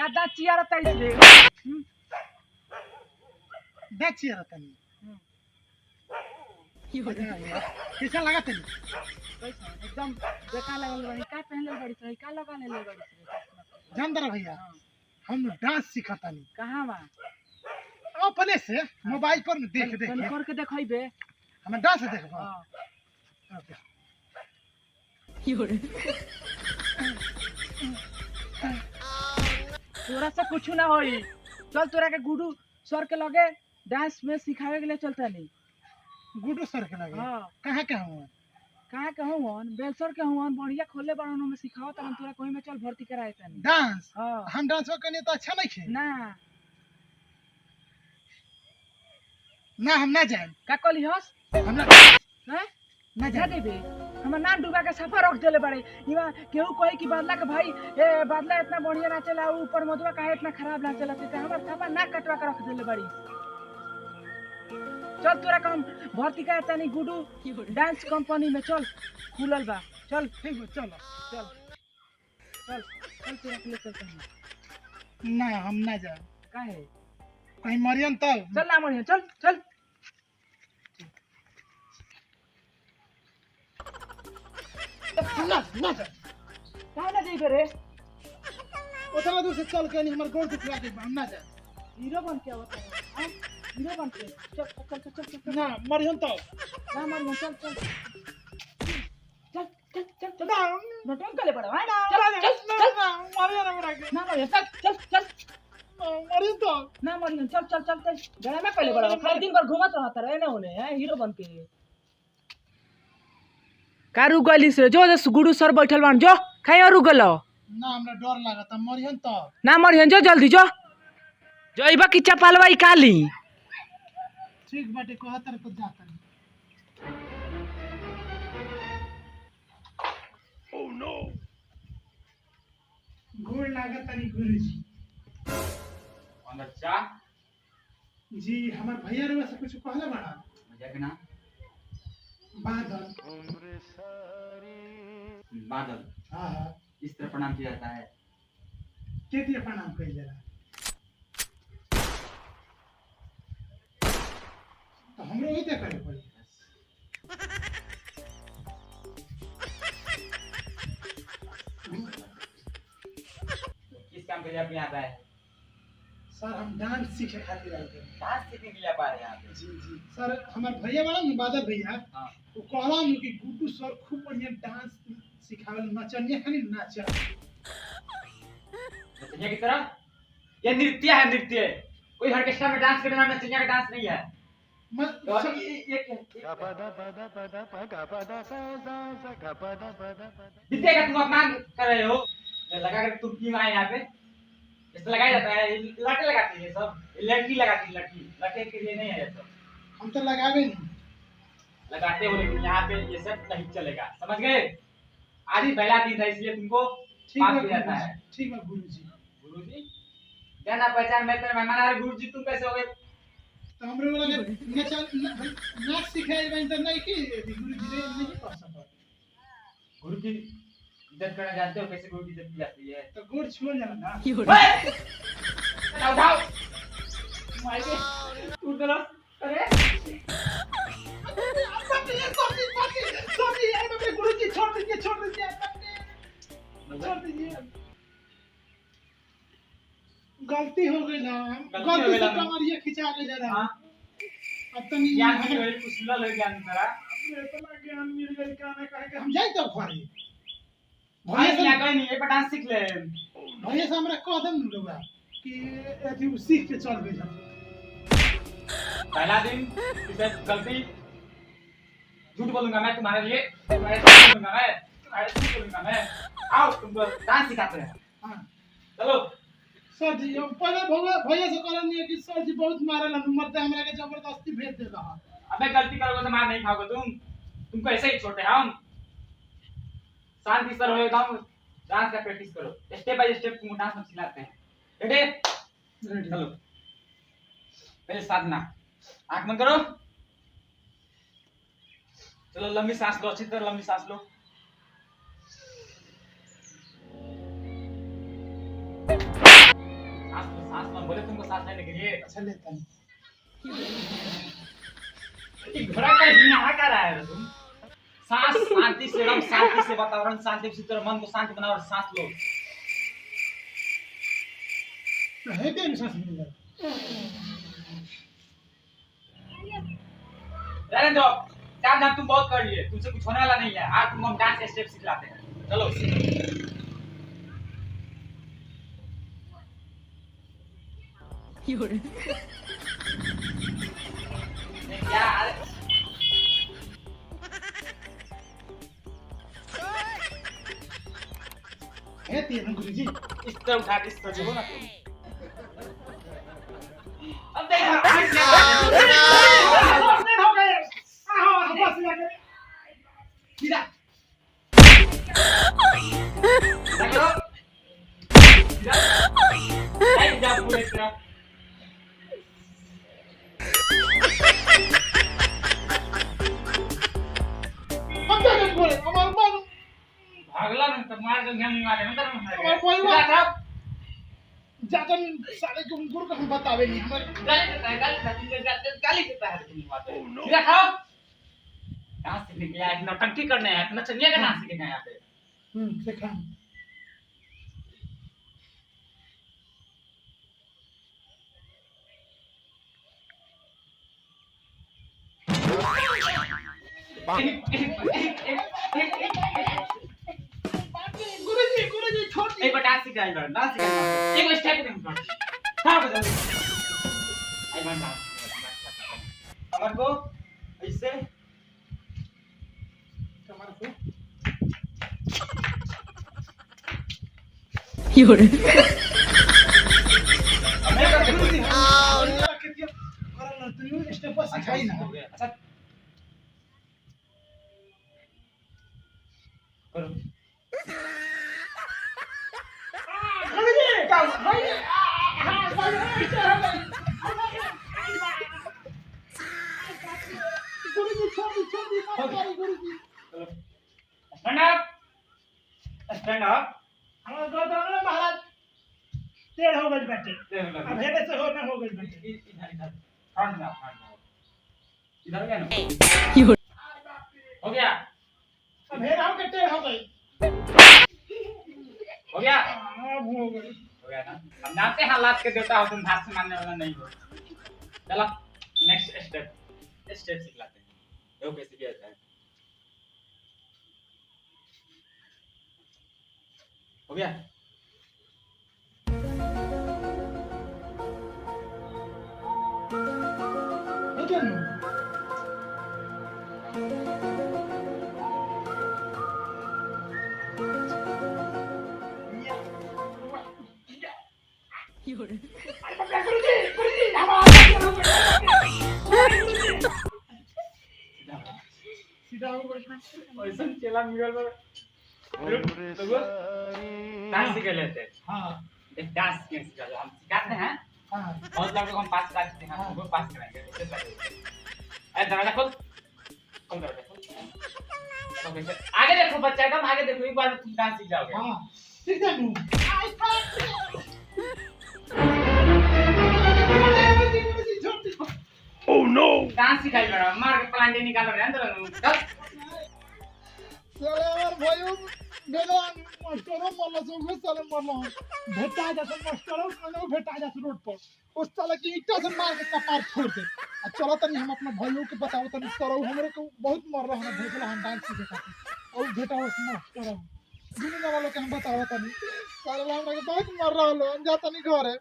कादा चियार तई रे दा चियार तनी कैसा लगा तनी कैसा एकदम बेकार लगल बड़ी का पहनले बड़ी सही का लगा ले बड़ी जानदार भैया हम डांस सिखातानी कहां बा अपने से मोबाइल पर देख देख तनी करके देखइबे हम डांस देखबो हां तोरा से कुछ ना होई चल तोरा के गुडू सर के लगे डांस में सिखावे के लिए चलता नहीं गुडू सर के लगे हां कहां के हम कहां के हवन बेलसर के हवन बढ़िया खोले बारनो में सिखाओ त तोरा कोई में चल भर्ती कराए तनी डांस हां हम डांस करने तो अच्छा नहीं खे ना ना हम ना जाए का कहली हस हम ना हैं ना जा जाए देबे हमर नाम डूबा के सफा रख देले बड़े इवा केहू कहे कि बादला के भाई ए बादला इतना बढ़िया नाचेला ऊपर मधुआ काहे इतना खराब नाचेला ते हमर सफा नाक कटवा के रख देले बड़ी चल तोरा काम भर्ती कराए तनी गुडू डांस कंपनी में चल खुलल बा चल ठीक है चलो चल चल चल तोरा के लिए चलते हैं ना हम ना जाए काहे कहीं मरियन तब चल ना मरिया चल चल ना ना जाए काहे ना जइबे रे उतना दूर से चल के नहीं हमारे गोड़ दुखला के हम ना जाए हीरो बन के आवत है हां हीरो बन के चल चल चल चल चल ना मरियन तब ना मरिया चल चल चल चल चल चल ना नटन करे बड़ा है ना चल चल चल ना मरियन हमरा के ना मरिया चल चल चल मरियन तब ना मरिया चल चल चल चल गड़ा में पहले बड़ा खाली दिन भर घूमत रहता रहे ना होने है हीरो बन के कारू गली से जो गुरु सर बैठल बान जो खाई और गलो ना हमरा डर लागत मरियन तब ना मरियन जो जल्दी जो जइबा की चपालवा ई काली ठीक बाटे कहतर तो जाता ओह नो गोड़ लागत नहीं गुरुजी अच्छा जी हमार भैया रे से कुछ कहला बड़ा मजाक ना बादल बादल हां हां इस तरह प्रणाम किया जाता है के दिया प्रणाम कइल जाला तो हमरो ही ते करे पड़ी किस काम के लिए आप यहाँ पे आए हैं? सर हम डांस सीखे खातिर आए थे डांस सीखने के लिए आप आए हैं यहाँ पे जी जी सर हमार भैया बड़ा न बादल भैया हाँ वो कहला न कि गुड्डू सर खूब बढ़िया डांस सिखावे नचनिया खाली नाच नचनिया की तरह ये नृत्य है नृत्य कोई ऑर्केस्ट्रा में डांस करना नचनिया का डांस नहीं है तो ये नृत्य का तुम अपमान कर रहे हो ये लगा कर तुम क्यों आए यहाँ पे इससे लगाया जाता है लड़के लगाती है सब लड़की लगाती है लड़की लड़के के लिए नहीं है ये सब हम तो लगावे नहीं लगाते हो लेकिन यहाँ पे ये सब नहीं चलेगा समझ गए आज ही पहला दिन था इसलिए तुमको माफ किया जाता है ठीक है गुरुजी गुरुजी जाना पहचान मैं तेरे मेहमान आ रहे गुरुजी तुम कैसे हो गए तो हमरे वाला नाच सिखाए बन तो नहीं कि गुरुजी रे नहीं कर सकता गुरु की इज्जत करना जानते हो कैसे गुरु की इज्जत की जाती है तो गोड़ छोड़ जाना ना उठाओ माइके तू जरा अरे सॉरी यार मैं गुरुजी छोड़ दीजिए छोड़ दीजिए गलती हो गई ना गलती से कमरिया खिंचा के जा रहा अब तो नहीं ज्ञान की वजह कुछ ना लग ज्ञान तेरा इतना ज्ञान मिल गई कहने कहे कि हम जाए तब घरे भाई यहाँ कहीं नहीं ये पर डांस सीख ले भैया से हमरा कदम न लगा कि अथी सीख के चल गई हम पहला दिन इसे गलती झूठ बोलूंगा मैं तुम्हारे लिए झूठ बोलूंगा मैं आओ तुमको डांस सिखाते हैं हां चलो सर जी हम पहले भैया से कहला नहीं कि सर जी बहुत मारेला मरते हमरा के जबरदस्ती भेज दे रहा अबे गलती करोगे तो मार नहीं खाओगे तुमको ऐसे ही छोटे हम शांति से रहो एकदम डांस का प्रैक्टिस करो स्टेप बाय स्टेप तुम डांस में सिखाते हैं रेडी चलो पहले साधना आंख बंद करो चलो लंबी सांस लो अच्छी तरह लंबी सांस लो सांस लो, बोले तुमको सांस लेने के लिए। अच्छा लेता नहीं। ये घोड़ा का यहाँ क्या रहा है तुम? सांस शांति से, रम शांति से, वातावरण शांति से, तेरे मन को शांत बनाओ और सांस लो। है क्या नहीं सांस मिल रहा? रहने दो, काम धाम तुम बहुत कर लिए, तुमसे कुछ होने वाला नहीं है। आज तुमको हम डांस के स्टेप सिखलाते हैं, चलो। यार है तेरा गुरुजी। इस तरह उठा के इस तरह देखो ना तुम। अब देखो हो गए। आओ बस लगे। सीधा देखो सीधा लाइट जा पूरे तरह। हम क्या कर बोले हमारे मानो भागला नहीं तो मार के घेर मारे ना तो हमारे कोई बात जातन साले को गुरु को हम बतावे नहीं हमारे गाली देता है तुम बात सीधा खाओ। कहां से निकले आज नौटंकी करने हैं, नचनिया का नाच सीखने यहाँ पे। देखा गुरुजी छोड़ एक बार डांस सिखाई बार, डांस सिखाई एक स्टेप नहीं कर। हां बता दो आई बार डांस कमर को ऐसे कमर को मैं कर गुरुजी दूंगा। करना तो यू स्टेप पर सिखाई ना अच्छा करो। गुरुजी क्या भाई गुरुजी छोड़ गुरुजी स्टैंड अप, स्टैंड अप। हमारा गोदाम महाराज टेढ़ हो गई बैठे अब हेडे से हो ना हो गई बैठे इधर इधर फ्रंट में इधर क्या ना हो गया अब हेड हो के टेढ़ हो गई हो गया अब हो गई हो गया ना। हम जानते हैं हालात के देवता हो, तुम हाथ से मानने वाला नहीं हो। चलो नेक्स्ट स्टेप सिखलाते हैं, देखो कैसे किया जाता है। हो गया हो गया ना सीधा हो गई ऐसा चला मिल पर डांस सीख लेते हैं। हां एक डांस के सिखा हम सिखाते हैं, हां बहुत लोगों को हम पास कराते हैं, हमको पास कराएंगे ऐसे करेंगे। अरे दरवाजा खोल दरवाजा खोल। तो कैसे आगे देखो बच्चा, एकदम आगे देखो, एक बार में तुम डांस सीख जाओगे। हां सीख जा नू ओह नो डांस सिखाई बड़ा मार के प्लांटे निकाल रहे हैं अंदर चल। साले यार भाइयों मेरा मास्टरों मल्ला से उस साले मल्ला भेटा जैसे मास्टरों को भेटा जैसे रोड पर उस साले की ईटा से मार के कपार फोड़ दे। अब चलो तनी हम अपना भाइयों के बताओ तनी सरो हमरे को बहुत मार रहा है भेजला हम डांस सीखे खातिर और भेटा उस मास्टर दुनिया वालों के हम बताओ तनी साले हमरा के बहुत मार रहा लो हम जा तनी घर है।